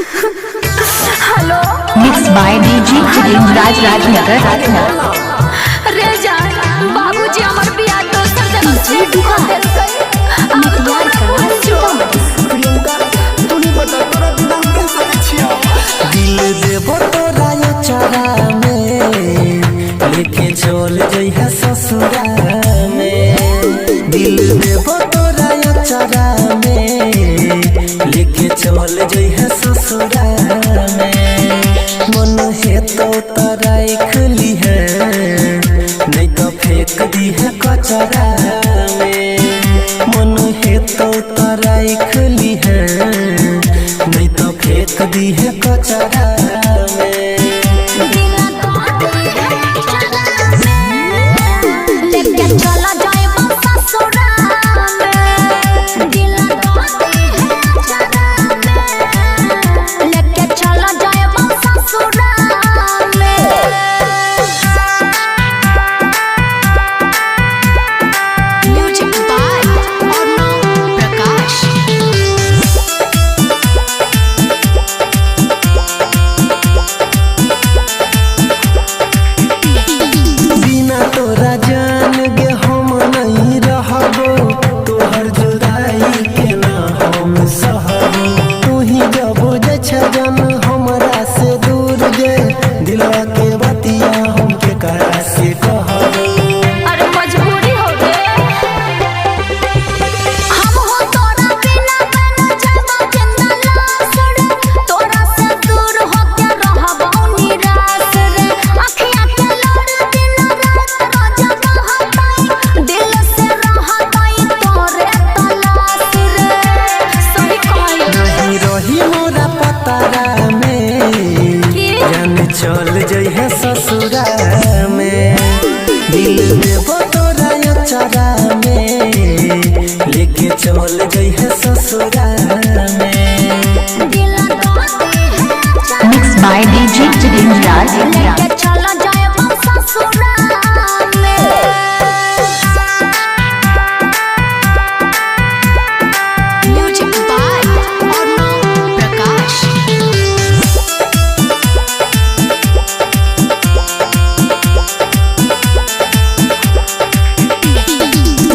Hello mix by DJ Raj Rajnagar. रे जान बाबूजी हमर बियाह दोसर जगह से दिखा देल गई। मटियार का प्रियंका तूने बता तोरा बिना कैसे छिया दिल देबो तोरा या चारा में लेके चल जइहा ससुरा में। दिल देबो तोरा या चारा में लेके चल जइहा ससुरा में। मन है तो तारा खली है नहीं तो फेंक दी है कचरा में। मन है तो तारा खली है नहीं तो फेंक दी है कचरा में। लेके चला जाए ससुरा में। दिल लेके चला जाए ससुरा में। Music by Arnav Prakash. बिना तोरा जान गे हम नहीं रहबो तोहर जुदाई के ना हम सहबो। तू ही जब जछा जान हमरा से दूर गे दिलवा के बतिया हम के करा से कहबो। अरे मजबूरी हो गए हम हो तोरा बिना बना जाबा जिंदा लाश रे। तोरा से दूर होके रहबो निराश रे। अखियां के लोर दिन रात रोज बहताई दिल से रहताई तोरे तलाश रे। सही कहली नहीं रही मोरा पतारा में जान चल जइहे ससुरा में। दिल देबो तोरा अचारा में लेके चल जइहे ससुरा में। दिल मिक्स बाय डीजे राज लेके चला जाए ससुरा में। Music by Arnav Prakash.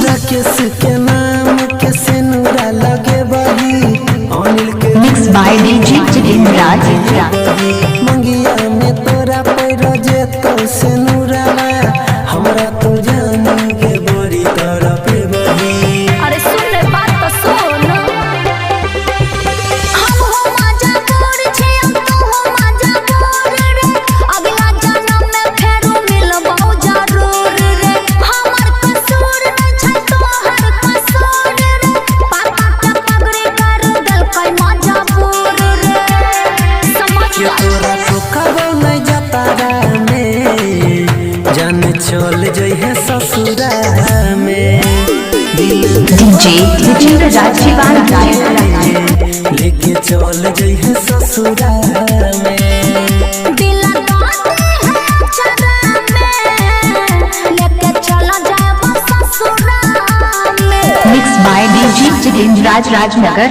राकेश के नाम के सिनुरा लगे बही अनिल के मिक्स बाय डीजे राज मंगिया में तोरा पैर जे तो सिनुरा हमरा तो जान के बड़ी तरफ बही। अरे सुन रे बात तो सुन हम हो मजबूर छी तू हो मजबूर रे। अगला जन्म में फेरो मिलबो जरूर रे। हमर कसूर नहीं छै तोहर कसूर रे। पापा के पगड़ी कर देल कै मजबूर रे। समझ ये तोरा तो कबो नहीं जाता में जान चल जइहे ससुरा में। डीजे राज लेके चल जइहे ससुरा में। दिल लेके चला जाए ससुरा में। Mix by DJ Raj Rajnagar.